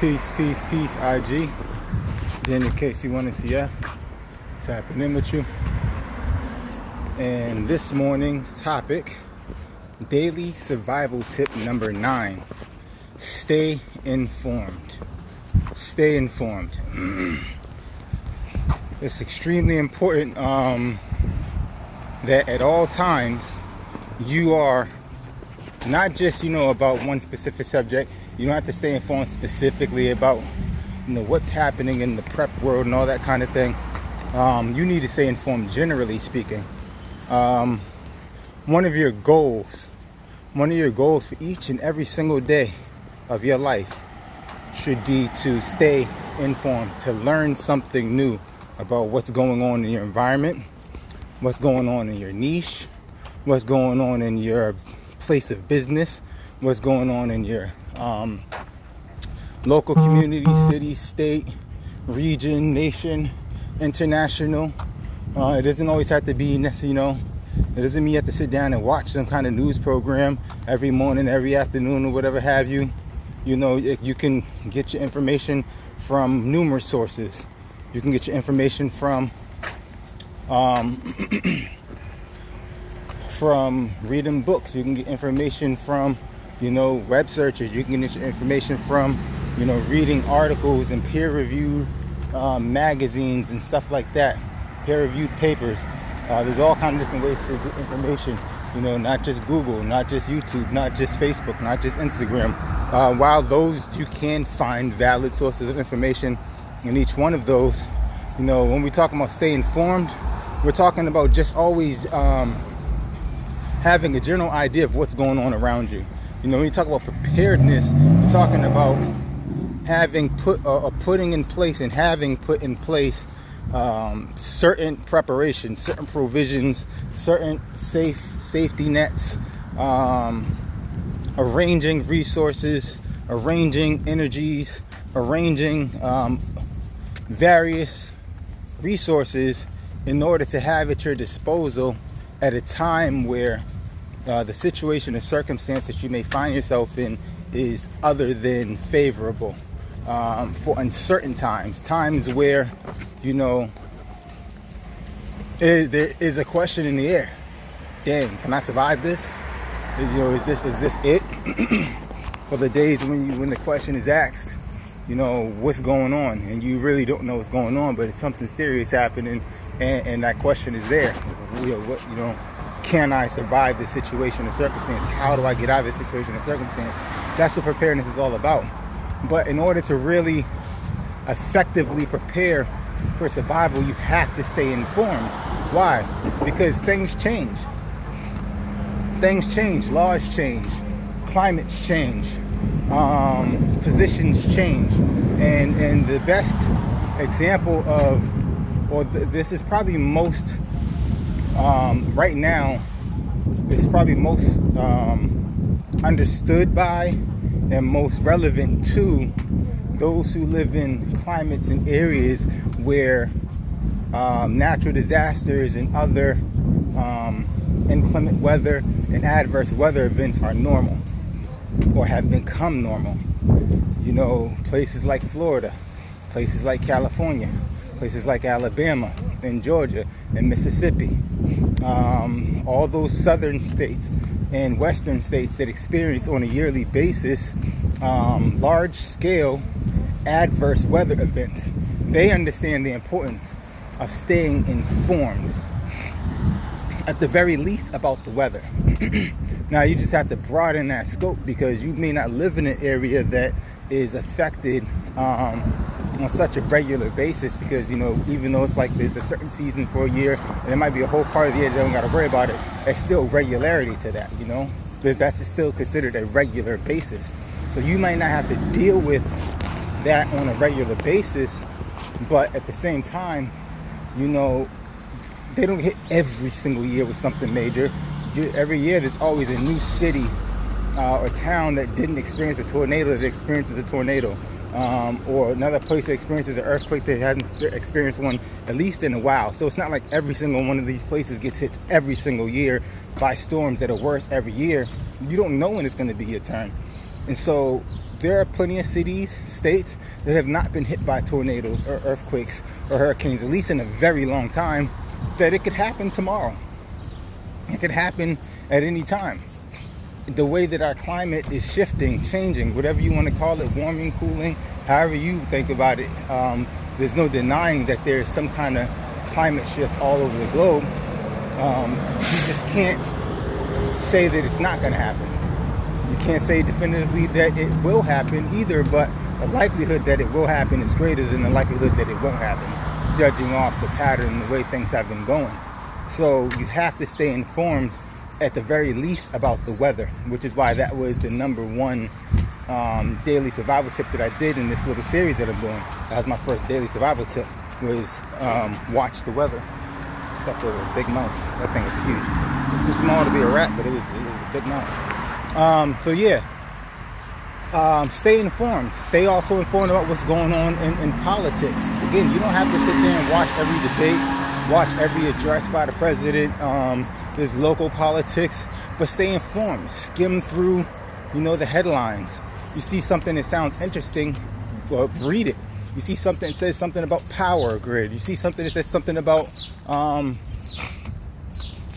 Peace, peace, peace, IG. Daniel KC1NCF. Tapping in with you. And this morning's topic, daily survival tip number 9. Stay informed. Stay informed. It's extremely important that at all times you are not just, about one specific subject. You don't have to stay informed specifically about, what's happening in the prep world and all that kind of thing. You need to stay informed, generally speaking. One of your goals for each and every single day of your life should be to stay informed, to learn something new about what's going on in your environment, what's going on in your niche, what's going on in your place of business, what's going on in your local community, city, state, region, nation, international. It doesn't always have to be necessarily, it doesn't mean you have to sit down and watch some kind of news program every morning, every afternoon, or whatever have you. You can get your information from numerous sources. You can get your information from reading books. You can get information from, web searches. You can get your information from, reading articles and peer-reviewed magazines and stuff like that. Peer-reviewed papers. There's all kinds of different ways to get information. Not just Google, not just YouTube, not just Facebook, not just Instagram. While those, you can find valid sources of information in each one of those. When we talk about stay informed, we're talking about just always having a general idea of what's going on around you. When you talk about preparedness, we're talking about having putting in place certain preparations, certain provisions, certain safety nets, arranging resources, arranging energies, arranging various resources in order to have at your disposal at a time where the situation or circumstance that you may find yourself in is other than favorable. For uncertain times where, there is a question in the air. Dang, can I survive this? Is this it? For the days when the question is asked, what's going on, and you really don't know what's going on, but it's something serious happening, and that question is there. Can I survive this situation or circumstance? How do I get out of this situation or circumstance? That's what preparedness is all about. But in order to really effectively prepare for survival, you have to stay informed. Why? Because things change. Things change. Laws change. Climates change. Positions change. And the best example this is probably most, right now, it's probably most understood by and most relevant to those who live in climates and areas where natural disasters and other inclement weather and adverse weather events are normal or have become normal. Places like Florida, places like California, places like Alabama and Georgia and Mississippi, all those southern states and western states that experience on a yearly basis large-scale adverse weather events. They understand the importance of staying informed, at the very least, about the weather. Now, you just have to broaden that scope, because you may not live in an area that is affected on such a regular basis, because even though it's like there's a certain season for a year and there might be a whole part of the year that don't got to worry about it, there's still regularity to that, because that's still considered a regular basis. So you might not have to deal with that on a regular basis, but at the same time, they don't hit every single year with something major. Every year there's always a new city or town that didn't experience a tornado that experiences a tornado, or another place that experiences an earthquake that hasn't experienced one at least in a while. So it's not like every single one of these places gets hit every single year by storms that are worse every year. You don't know when it's going to be your turn. And so there are plenty of cities, states that have not been hit by tornadoes or earthquakes or hurricanes, at least in a very long time, that it could happen tomorrow. It could happen at any time. The way that our climate is shifting, changing, whatever you want to call it, warming, cooling, however you think about it, there's no denying that there's some kind of climate shift all over the globe. You just can't say that it's not going to happen. You can't say definitively that it will happen either, but the likelihood that it will happen is greater than the likelihood that it won't happen, judging off the pattern, the way things have been going. So you have to stay informed at the very least about the weather, which is why that was the number one daily survival tip that I did in this little series that I'm doing. That was my first daily survival tip, was watch the weather. Stuff with a big mouse. That thing is huge. It's too small to be a rat, but it was a big mouse. So yeah, stay informed. Stay also informed about what's going on in politics. Again, you don't have to sit there and watch every debate, watch every address by the president. There's local politics, but stay informed. Skim through, the headlines. You see something that sounds interesting, well, read it. You see something that says something about power grid. You see something that says something about,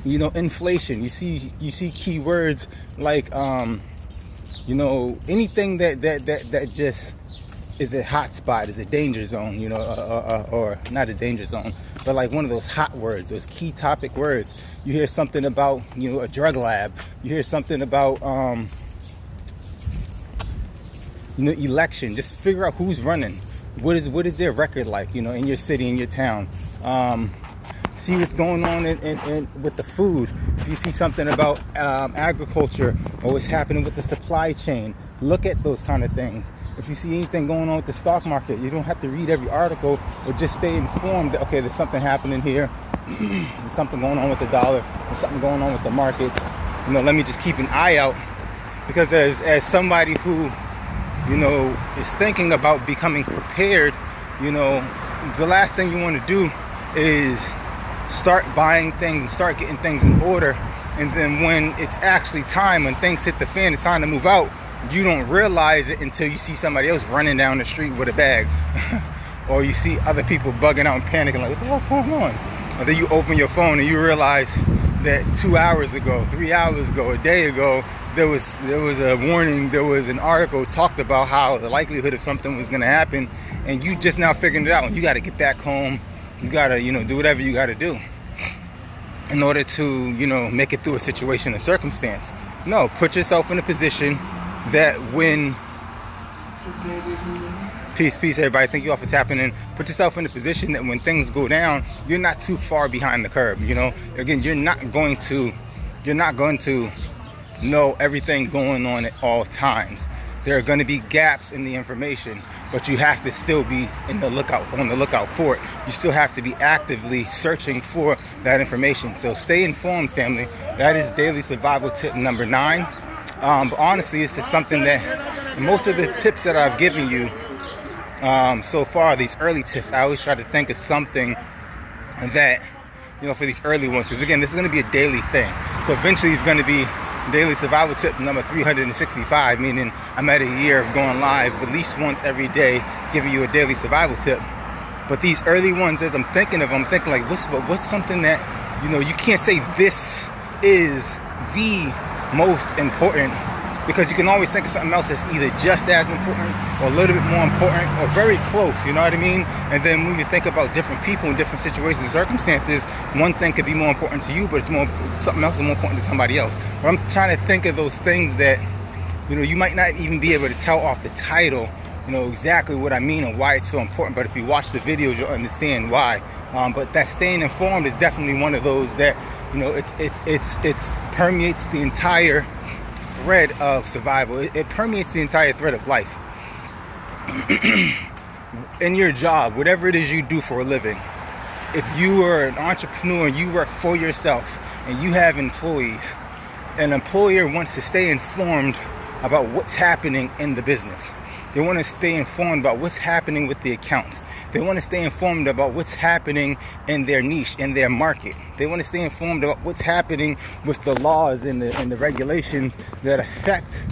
inflation. You see keywords like, anything that just is a hot spot, is a danger zone, or not a danger zone, but like one of those hot words, those key topic words. You hear something about, a drug lab. You hear something about, election. Just figure out who's running. What is their record like, in your city, in your town. See what's going on in with the food. If you see something about agriculture or what's happening with the supply chain, look at those kind of things. If you see anything going on with the stock market, you don't have to read every article, or just stay informed that, okay, there's something happening here. There's something going on with the dollar. There's something going on with the markets. Let me just keep an eye out, because as somebody who is thinking about becoming prepared, the last thing you want to do is start buying things, start getting things in order, and then when it's actually time, when things hit the fan, it's time to move out, you don't realize it until you see somebody else running down the street with a bag. Or you see other people bugging out and panicking, like, what the hell's going on? And then you open your phone and you realize that 2 hours ago, 3 hours ago, a day ago, there was a warning, there was an article talked about how the likelihood of something was going to happen, and you just now figuring it out. And you got to get back home. You got to, do whatever you got to do in order to, make it through a situation or circumstance. No, put yourself in a position that when... Peace, everybody. Thank you all for tapping in. Put yourself in a position that when things go down, you're not too far behind the curve. Again, you're not going to know everything going on at all times. There are going to be gaps in the information, but you have to still be on the lookout for it. You still have to be actively searching for that information. So stay informed, family. That is daily survival tip number 9. But honestly, it's just something that most of the tips that I've given you so far, these early tips, I always try to think of something that, for these early ones, because again, this is going to be a daily thing. So eventually it's going to be daily survival tip number 365, meaning I'm at a year of going live at least once every day, giving you a daily survival tip. But these early ones, as I'm thinking like, what's something that, you can't say this is the most important, because you can always think of something else that's either just as important or a little bit more important or very close, you know what I mean? And then when you think about different people in different situations and circumstances, one thing could be more important to you, but something else is more important to somebody else. But I'm trying to think of those things that, you might not even be able to tell off the title, exactly what I mean and why it's so important. But if you watch the videos, you'll understand why. But that staying informed is definitely one of those that, it's permeates the entire thread of survival. It permeates the entire thread of life. In your job, whatever it is you do for a living, if you are an entrepreneur and you work for yourself and you have employees, an employer wants to stay informed about what's happening in the business. They want to stay informed about what's happening with the accounts. They want to stay informed about what's happening in their niche, in their market. They want to stay informed about what's happening with the laws and the regulations that affect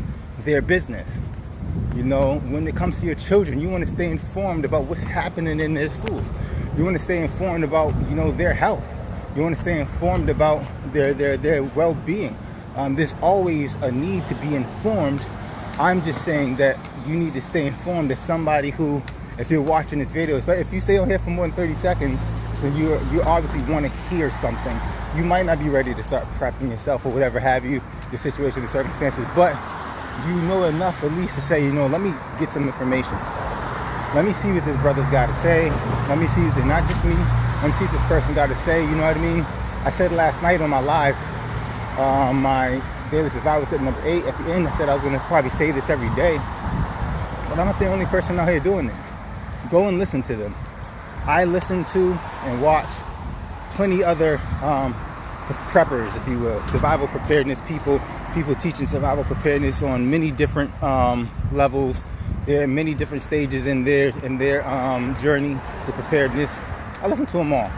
their business. You know, when it comes to your children, you want to stay informed about what's happening in their schools. You want to stay informed about, you know, their health. You want to stay informed about their well-being. There's always a need to be informed. I'm just saying that you need to stay informed as somebody who, if you're watching this video, if you stay on here for more than 30 seconds, then you obviously want to hear something. You might not be ready to start prepping yourself or whatever have you, your situation, the circumstances, but you know enough at least to say, you know, let me get some information. Let me see what this brother's got to say. Let me see, not just me, let me see what this person got to say, you know what I mean? I said last night on my live, my daily survival tip number 8, at the end I said I was going to probably say this every day, but I'm not the only person out here doing this. Go and listen to them. I listen to and watch plenty other preppers, if you will, survival preparedness people teaching survival preparedness on many different levels. There are many different stages in their journey to preparedness. I listen to them all.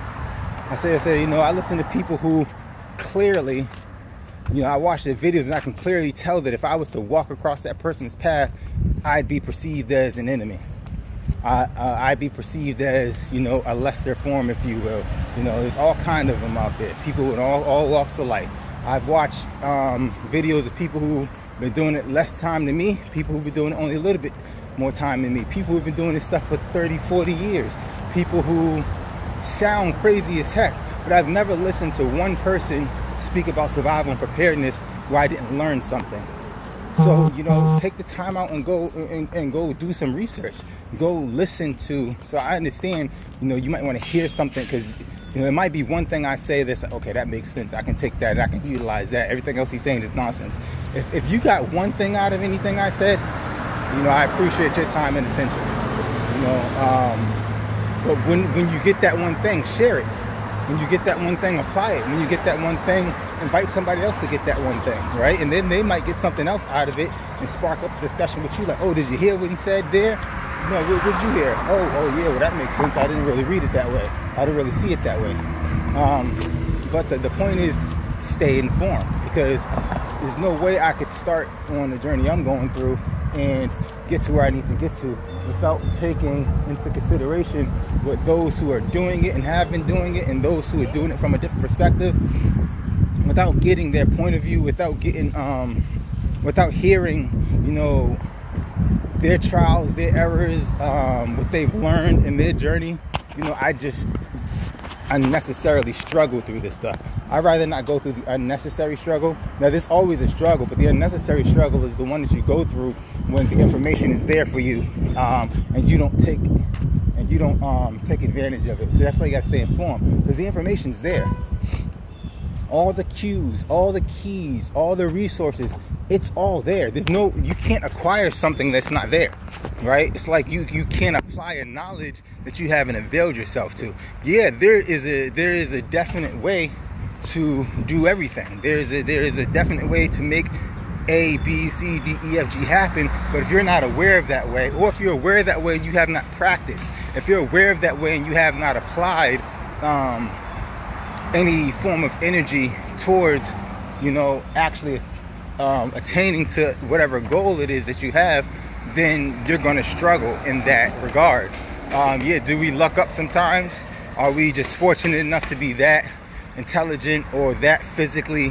I say, you know, I listen to people who clearly, you know, I watch their videos and I can clearly tell that if I was to walk across that person's path, I'd be perceived as an enemy. I'd be perceived as, you know, a lesser form, if you will. You know, there's all kind of them out there. People with all walks of life. I've watched videos of people who've been doing it less time than me, people who've been doing it only a little bit more time than me, people who've been doing this stuff for 30, 40 years, people who sound crazy as heck, but I've never listened to one person speak about survival and preparedness where I didn't learn something. So, you know, take the time out and go do some research. Go listen to, so I understand, you know, you might want to hear something because, you know, it might be one thing I say that's, okay, that makes sense. I can take that and I can utilize that. Everything else he's saying is nonsense. If you got one thing out of anything I said, you know, I appreciate your time and attention. You know, but when you get that one thing, share it. When you get that one thing, apply it. When you get that one thing, invite somebody else to get that one thing, right? And then they might get something else out of it and spark up a discussion with you. Like, oh, did you hear what he said there? No, what did you hear? Oh yeah, well that makes sense. I didn't really read it that way. I didn't really see it that way. But the point is, stay informed, because there's no way I could start on the journey I'm going through and get to where I need to get to without taking into consideration what those who are doing it and have been doing it and those who are doing it from a different perspective, without getting their point of view, without getting without hearing, you know, their trials, their errors, what they've learned in their journey. You know, I just unnecessarily struggle through this stuff. I'd rather not go through the unnecessary struggle. Now, there's always a struggle, but the unnecessary struggle is the one that you go through when the information is there for you, and you don't take advantage of it. So that's why you got to stay informed, because the information's there. All the cues, all the keys, all the resources, it's all there. You can't acquire something that's not there, right? It's like you can't apply a knowledge that you haven't availed yourself to. Yeah, there is a definite way to do everything. There is a definite way to make A, B, C, D, E, F, G happen. But if you're not aware of that way, or if you're aware of that way and you have not practiced, if you're aware of that way and you have not applied any form of energy towards, you know, actually attaining to whatever goal it is that you have, then you're going to struggle in that regard. Yeah, do we luck up sometimes? Are we just fortunate enough to be that intelligent or that physically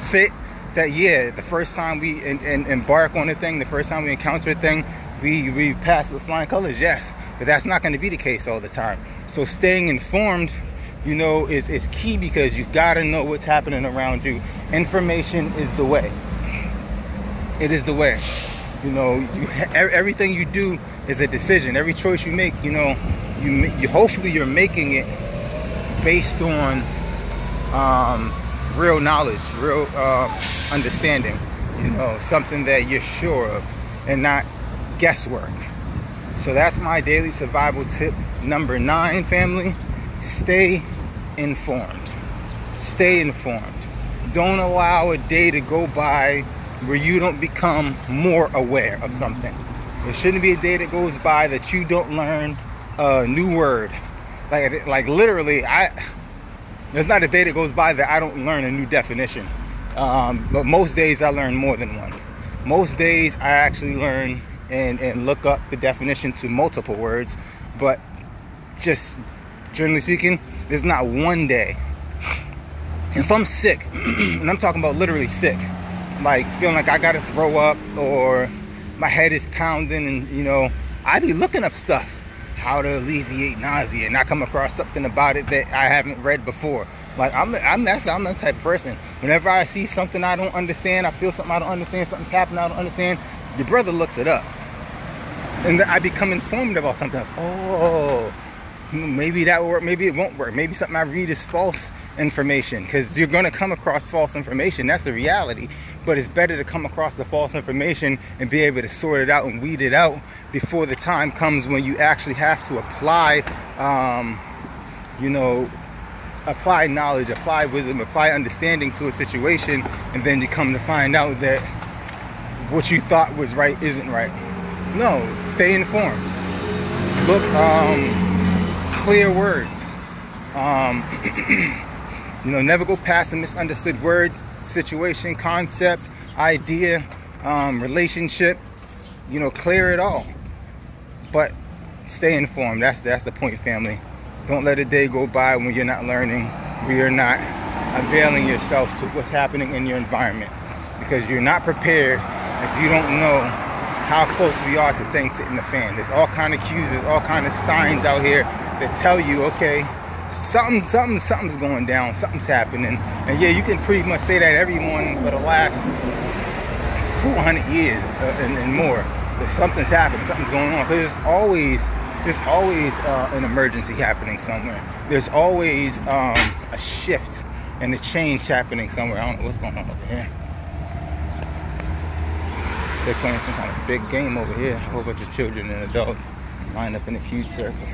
fit that, yeah, the first time we embark on a thing, the first time we encounter a thing, we pass with flying colors? Yes, but that's not going to be the case all the time. So staying informed, you know, is key, because you got to know what's happening around you. Information is the way. It is the way. You know, everything you do is a decision. Every choice you make, you know, you hopefully you're making it based on real knowledge, real understanding. You know, something that you're sure of, and not guesswork. So that's my daily survival tip number 9, family. Stay informed. Stay informed. Don't allow a day to go by where you don't become more aware of something. There shouldn't be a day that goes by that you don't learn a new word. Like literally, there's not a day that goes by that I don't learn a new definition. But most days I learn more than one. Most days I actually learn and look up the definition to multiple words, but just generally speaking, there's not one day. If I'm sick, and I'm talking about literally sick, like feeling like I gotta throw up or my head is pounding, and you know, I be looking up stuff, how to alleviate nausea, and I come across something about it that I haven't read before. Like I'm the type of person. Whenever I see something I don't understand, I feel something I don't understand, something's happening I don't understand, your brother looks it up, and then I become informed about something else. Oh, maybe that will work, maybe it won't work, maybe something I read is false information, because you're going to come across false information. That's the reality. But it's better to come across the false information and be able to sort it out and weed it out before the time comes when you actually have to apply you know, apply knowledge, apply wisdom, apply understanding to a situation, and then you come to find out that what you thought was right isn't right. No, stay informed. Look, clear words. You know, never go past a misunderstood word, situation, concept, idea, relationship. You know, clear it all. But stay informed. That's the point, family. Don't let a day go by when you're not learning, when you're not availing yourself to what's happening in your environment, because you're not prepared if you don't know how close we are to things hitting the fan. There's all kind of cues, there's all kind of signs out here that tell you, okay, something's going down, something's happening. And yeah, you can pretty much say that every morning for the last 400 years and more, that something's happening, something's going on, because there's always an emergency happening somewhere. There's always a shift and a change happening somewhere. I don't know what's going on over here. They're playing some kind of big game over here. A whole bunch of children and adults lined up in a huge circle.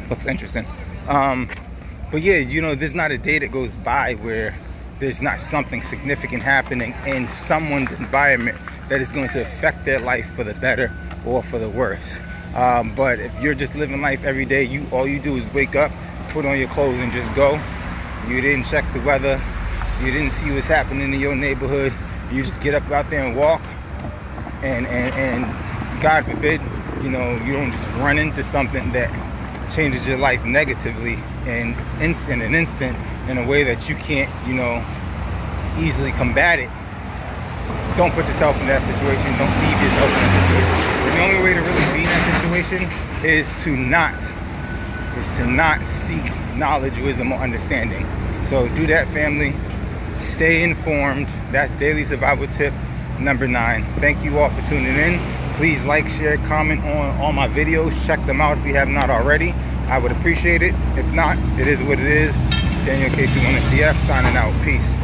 Looks interesting. But yeah, you know, there's not a day that goes by where there's not something significant happening in someone's environment that is going to affect their life for the better or for the worse. But if you're just living life every day, all you do is wake up, put on your clothes, and just go. You didn't check the weather. You didn't see what's happening in your neighborhood. You just get up out there and walk. And God forbid, you know, you don't just run into something that changes your life negatively in an instant in a way that you can't, you know, easily combat it. Don't put yourself in that situation. Don't leave yourself in that situation. The only way to really be in that situation is to not seek knowledge, wisdom, or understanding. So do that, family. Stay informed. That's daily survival tip number 9. Thank you all for tuning in. Please like, share, comment on all my videos. Check them out if you have not already. I would appreciate it. If not, it is what it is. Daniel Casey 1CF signing out. Peace.